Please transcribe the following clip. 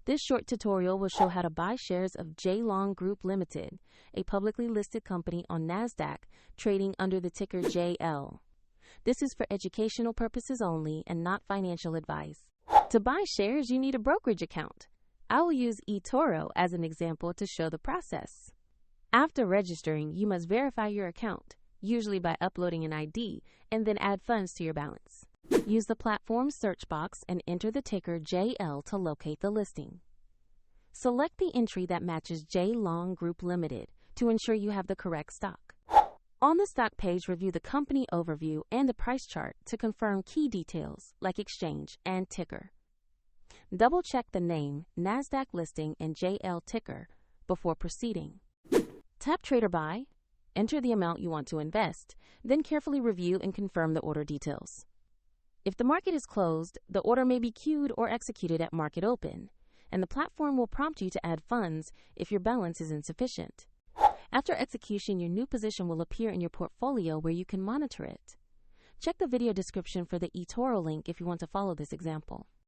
This short tutorial will show how to buy shares of J-Long Group Ltd, a publicly listed company on NASDAQ trading under the ticker JL. This is for educational purposes only and not financial advice. To buy shares, you need a brokerage account. I will use eToro as an example to show the process. After registering, you must verify your account, usually by uploading an ID, and then add funds to your balance. Use the platform's search box and enter the ticker JL to locate the listing. Select the entry that matches J-Long Group Ltd to ensure you have the correct stock. On the stock page, review the company overview and the price chart to confirm key details like exchange and ticker. Double-check the name, NASDAQ listing, and JL ticker before proceeding. Tap Trade or Buy, enter the amount you want to invest, then carefully review and confirm the order details. If the market is closed, the order may be queued or executed at market open, and the platform will prompt you to add funds if your balance is insufficient. After execution, your new position will appear in your portfolio where you can monitor it. Check the video description for the eToro link if you want to follow this example.